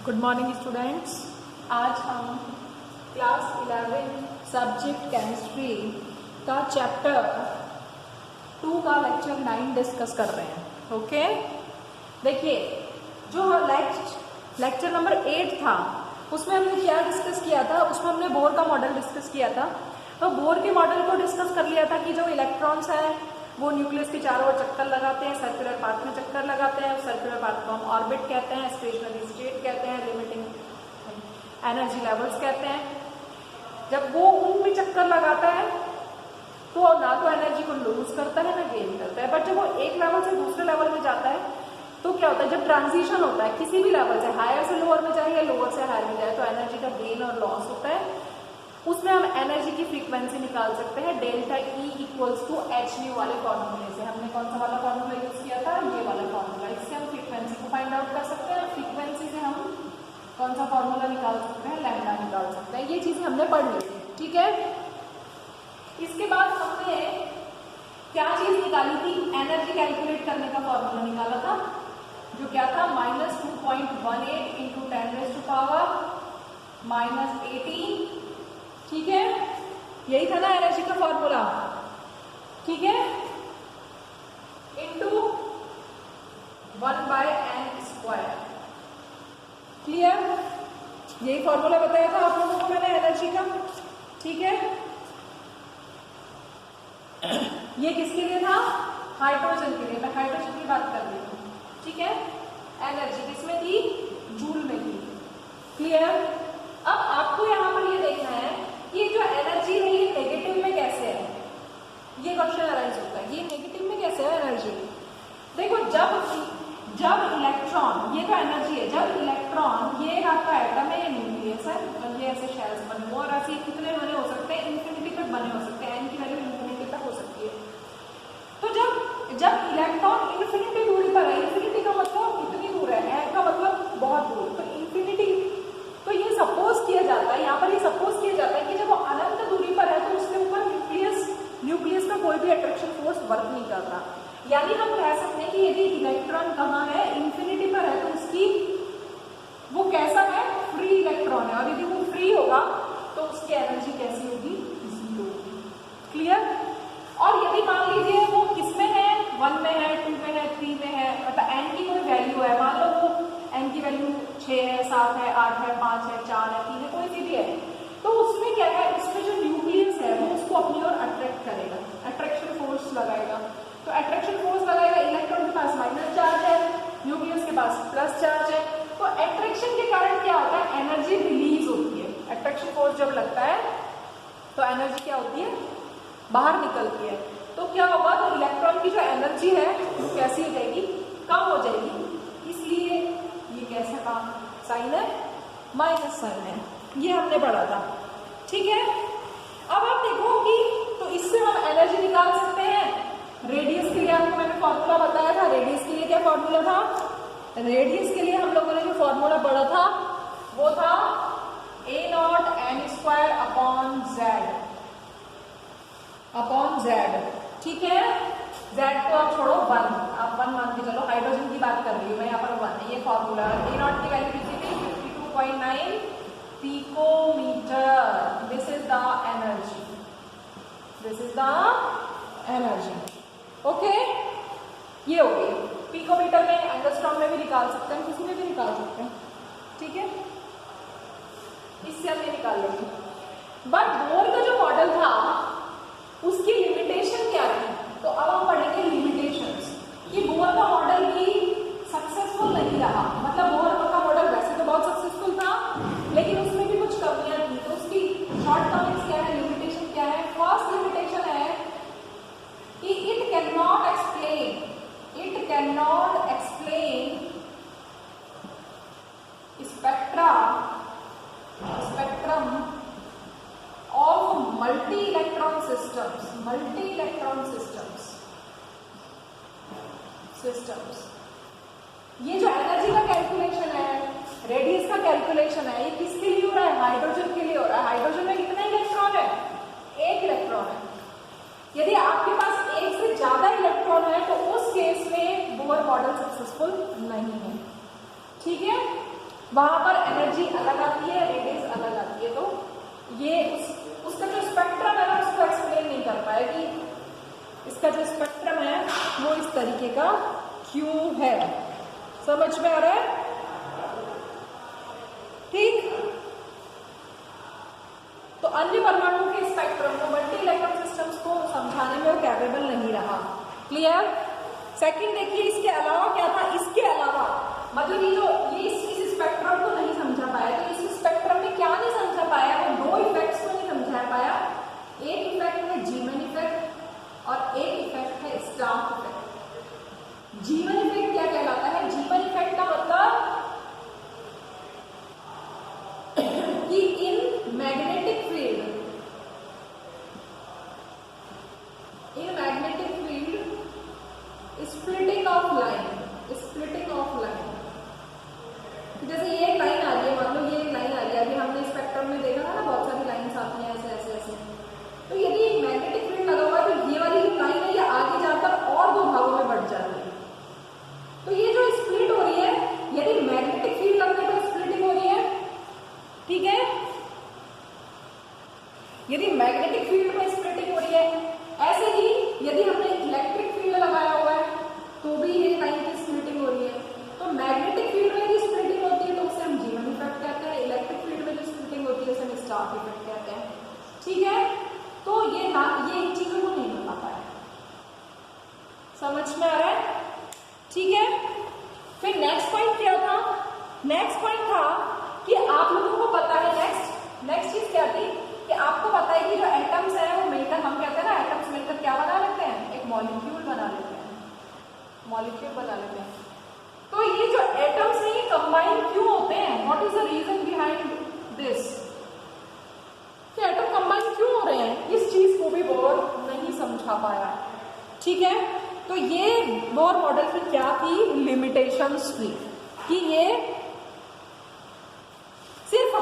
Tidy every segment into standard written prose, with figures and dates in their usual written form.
Good morning students. आज हम class 11 subject chemistry का चैप्टर 2 का लेक्चर 9 डिस्कस कर रहे हैं। ओके, देखिए जो लेक्चर नंबर 8 था उसमें हमने क्या डिस्कस किया था, उसमें हमने बोर का मॉडल डिस्कस किया था। तो बोर के मॉडल को डिस्कस कर लिया था कि जो इलेक्ट्रॉन्स है वो न्यूक्लियस के चारों ओर चक्कर लगाते हैं, सर्कुलर पाथ में चक्कर लगाते हैं। सर्कुलर पाथ को हम ऑर्बिट कहते हैं, स्टेशनरी स्टेट कहते हैं, लिमिटिंग एनर्जी लेवल्स कहते हैं। जब वो उनमें चक्कर लगाता है तो ना तो एनर्जी को लूज करता है ना गेन करता है, बट जब वो एक लेवल से दूसरे लेवल में जाता है तो क्या होता है, जब ट्रांजिशन होता है किसी भी लेवल से हायर से लोअर में जाए या लोअर से हायर में जाए तो एनर्जी का गेन और लॉस होता है। उसमें हम एनर्जी की फ्रीक्वेंसी निकाल सकते हैं delta E equals to H nu वाले फॉर्मूले से। हमने कौन सा वाला फॉर्मूला यूज किया था, ये वाला फॉर्मूला। इससे हम फ्रीक्वेंसी को फाइंड आउट कर सकते हैं। फ्रीक्वेंसी से हम कौन सा फॉर्मूला निकाल सकते हैं, लैम्डा निकाल सकते हैं। ये चीजें हमने पढ़ ली थी, ठीक है। इसके बाद हमने क्या चीज निकाली थी, एनर्जी कैलकुलेट करने का फॉर्मूला निकाला था, जो क्या था -2.18 इंटू 10⁻⁻18। ठीक है, यही था ना एनर्जी का फॉर्मूला, ठीक है, इंटू 1/n²। क्लियर, यही फॉर्मूला बताया था आप लोगों को मैंने एनर्जी का, ठीक है। ये किसके लिए था, हाइड्रोजन के लिए। मैं हाइड्रोजन की बात कर रही हूँ, ठीक है। एनर्जी किसमें थी, जूल में थी। क्लियर। अब आपको यहाँ पर ये देखना है ये जो एनर्जी है ये नेगेटिव में कैसे है, ये क्वेश्चन अराइज होता है। ये नेगेटिव में कैसे है एनर्जी, देखो जब इलेक्ट्रॉन, ये तो एनर्जी है, जब इलेक्ट्रॉन, ये आपका एटम है, ये न्यूक्लियस है और ये ऐसे शेल्स बने हुए और ऐसे कितने बने हो सकते हैं, इंफिनिटी तक बने हो सकते हैं, एन की वैल्यू इंफिनिटी तक हो सकती है। तो जब इलेक्ट्रॉन इंफिनिटी दूरी पर है, इंफिनिटी का मतलब इतनी दूर है, एन का मतलब बहुत दूर, तो इंफिनिटी, तो ये सपोज किया जाता है, यहाँ पर ये सपोज किया जाता है कि जब वो अनंत दूरी पर है तो उसके ऊपर न्यूक्लियस का कोई भी अट्रैक्शन फोर्स वर्क नहीं करता। यानी हम कह सकते हैं कि यदि इलेक्ट्रॉन कहाँ है, इंफिनिटी पर है, तो उसकी वो कैसा है, फ्री इलेक्ट्रॉन है, और यदि वो फ्री होगा तो उसकी एनर्जी कैसी होगी, जीरो होगी। क्लियर। और यदि मान लीजिए वो किसमें है, 1 में है, 2 में है, 3 में है, मतलब एन की कोई वैल्यू है, मान लो वो एन की वैल्यू 6 है, 7 है, 8 है, 5 है, 4 है, 3 है, कोई सी भी है, तो उसमें क्या है, उसमें जो न्यूक्लियस है वो उसको अपनी ओर अट्रैक्ट करेगा, अट्रैक्शन फोर्स लगाएगा। तो अट्रैक्शन फोर्स लगाएगा, इलेक्ट्रॉन के पास माइनस चार्ज है, न्यूक्लियस के पास प्लस चार्ज है, तो अट्रैक्शन के कारण क्या होता है, एनर्जी रिलीज होती है। अट्रैक्शन फोर्स जब लगता है तो एनर्जी क्या होती है, बाहर निकलती है। तो क्या होगा, तो इलेक्ट्रॉन की जो एनर्जी है वो कैसी हो जाएगी, कम हो जाएगी। इसलिए ये कैसा का साइन है, माइनस साइन है, ये हमने पढ़ा था, ठीक है। अब आप देखो कि तो इससे हम एनर्जी निकाल सकते हैं। रेडियस के लिए आपको मैंने फॉर्मूला बताया था, रेडियस के लिए क्या फॉर्मूला था, रेडियस के लिए हम लोगों ने जो फॉर्मूला पढ़ा था वो था a0n² ठीक है। Z को आप छोड़ो, 1 आप 1 मान के चलो, हाइड्रोजन की बात कर रही हूँ मैं, यहाँ पर 1 है, ये फॉर्मूला। a0 की वैल्यू कितनी थी, 52.9 picometre. This is the energy, this is the energy. Okay, ये हो गई। पिकोमीटर में, एंगस्ट्रॉम में भी निकाल सकते हैं, किसी में भी निकाल सकते हैं, ठीक है, इससे हमने निकाल लेंगे। बट बोर का जो मॉडल था उसकी लिमिटेशन क्या थी, तो अब हम पढ़ेंगे लिमिटेशंस, कि बोर का मॉडल भी सक्सेसफुल नहीं रहा। मतलब बोर का मॉडल वैसे तो बहुत सक्सेसफुल था लेकिन उसमें भी कुछ कमियां थी, तो उसकी शॉर्ट कमिंग्स क्या है, लिमिटेशन क्या है। फर्स्ट लिमिटेशन है कि it can not explain spectrum of multi electron systems. ये जो एनर्जी का कैलकुलेशन है, रेडियस का कैलकुलेशन है, ये किसके लिए हो रहा है, हाइड्रोजन के लिए हो रहा है। हाइड्रोजन में कितना इलेक्ट्रॉन है, 1 इलेक्ट्रॉन है। यदि आपके पास 1 से ज्यादा इलेक्ट्रॉन है तो उस केस में बोर मॉडल सक्सेसफुल नहीं है, ठीक है। वहां पर एनर्जी अलग आती है, रेडियस अलग आती है। तो ये उसका जो स्पेक्ट्रम है ना उसको एक्सप्लेन नहीं कर पाएगी। इसका जो स्पेक्ट्रम है वो इस तरीके का क्यों है, समझ में आ रहा है? ठीक। तो अन्य परमाणु के स्पेक्ट्रम को, मल्टी इलेक्ट्रॉन सिस्टम्स को समझाने में वो कैपेबल नहीं रहा। क्लियर? सेकंड देखिए, इसके अलावा क्या था, इसके अलावा मतलब ये इस स्पेक्ट्रम को नहीं समझा पाया। तो इस स्पेक्ट्रम में क्या नहीं समझा पाया, वो दो इफेक्ट्स को नहीं समझा पाया। एक इफेक्ट है जीवन इफेक्ट और एक इफेक्ट है स्टार्क इफेक्ट। जीवन इफेक्ट क्या कहलाता है? जीवन इफेक्ट का मतलब कि in magnetic field splitting of line, जैसे ये एक लाइन आ रही है, मान लो ये एक लाइन आ रही है, अभी हमने स्पेक्ट्रम में देखा था ना बहुत सारी लाइन्स आती हैं ऐसे ऐसे ऐसे। तो यदि एक मैग्नेटिक फील्ड लगा हुआ है तो ये वाली जो लाइन है ये आगे जाकर और दो भागों में बढ़ जाती है। तो ये जो स्प्लिट हो रही है, यदि मैग्नेटिक फील्ड लगने पर स्प्लिटिंग हो रही है, ठीक है, यदि मैग्नेटिक फील्ड में स्प्लिटिंग हो रही है। ऐसे ही यदि हमने इलेक्ट्रिक फील्ड लगाया हुआ है तो भी ये लाइन की स्प्लिटिंग हो रही है। तो मैग्नेटिक फील्ड में भी स्प्लिटिंग होती है तो उसे हम जीवन इफेक्ट कहते हैं। इलेक्ट्रिक फील्ड में जो स्प्लिटिंग होती है उसे हम स्टार्क इफेक्ट कहते हैं। ठीक है, तो ये इन चीजों को नहीं बता पाया, समझ में आ रहा है? ठीक है, फिर नेक्स्ट पॉइंट क्या था? नेक्स्ट पॉइंट था कि आप लोगों को पता है, नेक्स्ट चीज क्या थी कि आपको पता है कि जो एटम्स है वो मिलकर, हम कहते हैं ना एटम्स मिलकर क्या बना लेते हैं, एक मॉलिक्यूल बना लेते हैं, मॉलिक्यूल बना लेते हैं। तो ये जो एटम्स हैं ये कंबाइन क्यों होते हैं? What is the reason behind this? कि एटम कंबाइन क्यों हो रहे हैं, इस चीज को भी बोर नहीं समझा पाया। ठीक है, तो ये बोर मॉडल की क्या थी, लिमिटेशंस थी कि ये सिर्फ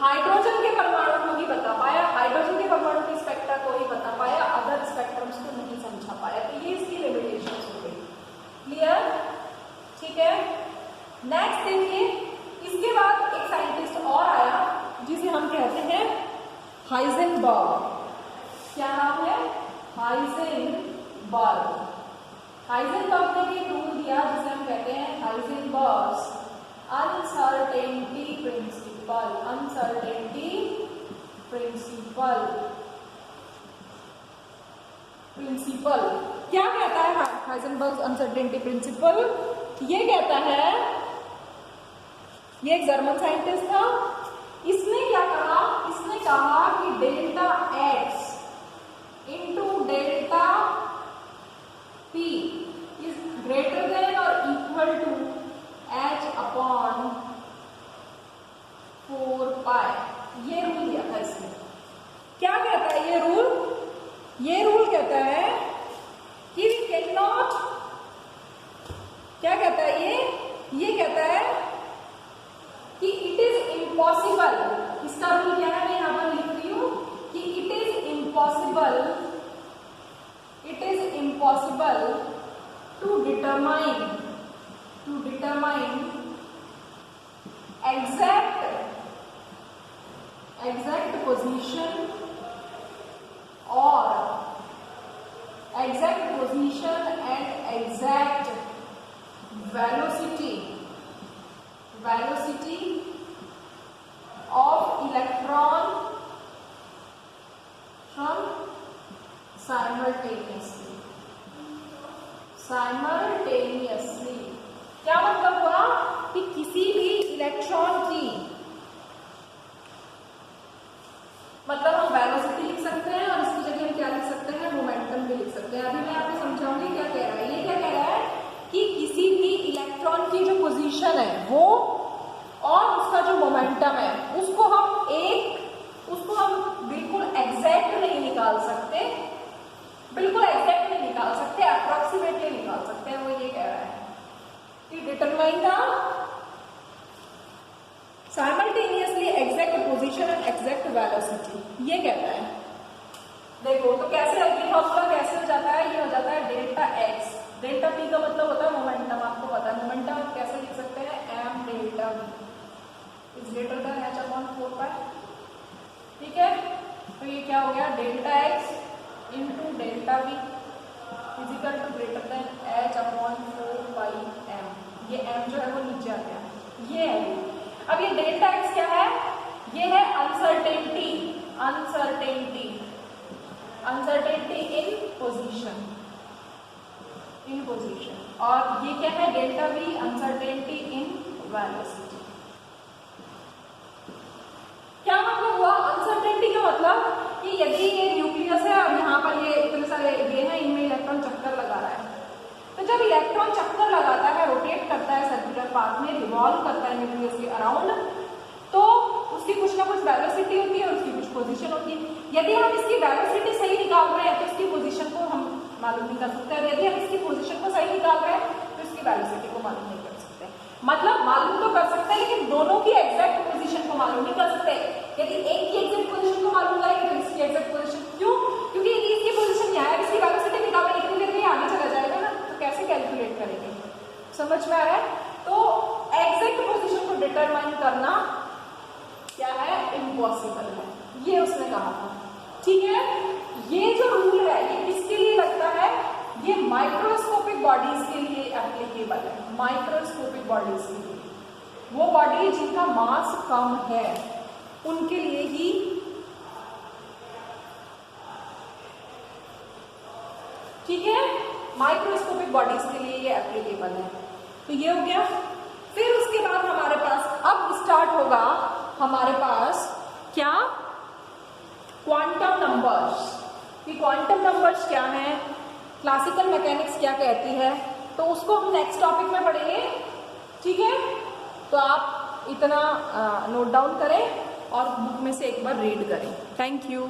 हाइड्रोजन के परमाणु को ही बता पाया, हाइड्रोजन के परमाणु के स्पेक्ट्रा को ही बता पाया, अदर स्पेक्ट्रम्स को नहीं समझा पाया। तो ये इसकी लिमिटेशंस हो गई। क्लियर? ठीक है, नेक्स्ट देखिए, इसके बाद एक साइंटिस्ट और आया जिसे हम कहते हैं हाइजेनबर्ग। क्या नाम है? हाइजेनबर्ग। हाइजेनबर्ग ने एक रूल दिया जिसे हम कहते हैं हाइजेनबर्ग्स अनसर्टेनिटी प्रिंसिपल। अनसर्टेनिटी प्रिंसिपल क्या कहता है हाइजेनबर्ग अनसर्टेनिटी प्रिंसिपल? ये कहता है, ये एक जर्मन साइंटिस्ट था, इसने क्या कहा, इसने कहा कि delta X into delta P is greater than और इक्वल टू एच अपॉन 4 पाई। ये रूल दिया था इसने। क्या कहता है ये रूल? ये रूल कहता है कि वी कैन नॉट, क्या कहता है ये कहता है कि इट इज इम्पॉसिबल। इसका रूल क्या है, मैं यहां पर लिख रही हूं कि it is impossible to determine exact position and exact velocity of electron from simultaneously। क्या मतलब हुआ कि किसी भी इलेक्ट्रॉन की, मतलब हम वेलोसिटी लिख सकते हैं और इसकी जगह हम क्या लिख सकते हैं, मोमेंटम भी लिख सकते हैं। अभी मैं आपको समझाऊंगी क्या कह रहा है। ये क्या कह रहा है कि किसी भी इलेक्ट्रॉन की जो पोजीशन है वो और उसका जो मोमेंटम है उसको हम बिल्कुल एग्जैक्ट नहीं निकाल सकते, अप्रोक्सीमेटली निकाल सकते हैं। वो ये कह रहा है कि determine the simultaneously exact position and exact velocity, ये कहता है। देखो तो कैसे फॉर्मूला कैसे हो जाता है, ये हो जाता है डेल्टा एक्स, डेल्टा पी का मतलब होता है मोमेंटम, आपको पता है मोमेंटम आप कैसे लिख सकते हैं, एम डेल्टा वी। क्या हो गया, delta X into delta V physical to greater than h/4 m। ये m जो है वो नीचे आ गया, ये है। अब ये डेल्टा एक्स क्या है, ये है अनसर्टेनिटी, अनसर्टेनिटी, अनसर्टेनिटी इन पोजीशन, इन पोजीशन। और ये क्या है, delta we uncertainty in velocity. क्या मतलब हुआ अनसर्टेनिटी का मतलब कि यदि ये न्यूक्लियस है और यहाँ पर ये इतने सारे ये हैं, इनमें इलेक्ट्रॉन चक्कर लगा रहा है, तो जब इलेक्ट्रॉन चक्कर लगाता है, रोटेट करता है सर्कुलर पाथ में, रिवॉल्व करता है न्यूक्लियस के अराउंड, तो उसकी कुछ ना कुछ वेलोसिटी होती है और उसकी कुछ पोजीशन होती है। यदि हम इसकी वेलोसिटी सही निकाल रहे हैं तो इसकी पोजीशन को हम मालूम नहीं कर सकते, और यदि हम इसकी पोजीशन को सही निकाल रहे हैं तो इसकी वेलोसिटी को मालूम नहीं कर सकते। मतलब मालूम तो कर सकते हैं लेकिन दोनों की एग्जैक्ट पोजीशन को मालूम नहीं कर सकते। यदि एक की एग्जैक्ट पोजीशन को मालूम करेंगे तो इसकी एग्जैक्ट पोजीशन, क्यों, क्योंकि यदि इसकी पोजीशन यहाँ है, इसकी वेलोसिटी निकालेंगे इतनी देर में आगे चला जाएगा ना, तो कैसे कैलकुलेट करेंगे, समझ में आ रहा है। तो एग्जैक्ट पोजीशन को डिटरमाइन करना क्या है, इम्पॉसिबल है, ये उसने कहा था। ठीक है, ये जो रूल है ये किसके लिए लगता है, ये माइक्रोस्कोपिक बॉडीज के लिए एप्लीकेबल है, माइक्रोस्कोपिक बॉडीज के लिए, वो बॉडी जिनका मास कम है उनके लिए ही। ठीक है, माइक्रोस्कोपिक बॉडीज के लिए ये एप्लीकेबल है। तो ये हो गया। फिर उसके बाद हमारे पास अब स्टार्ट होगा हमारे पास क्या, क्वांटम नंबर्स। कि क्वांटम नंबर्स क्या हैं, क्लासिकल मैकेनिक्स क्या कहती है, तो उसको हम नेक्स्ट टॉपिक में पढ़ेंगे। ठीक है, तो आप इतना नोट डाउन करें और बुक में से एक बार रीड करें। Thank you.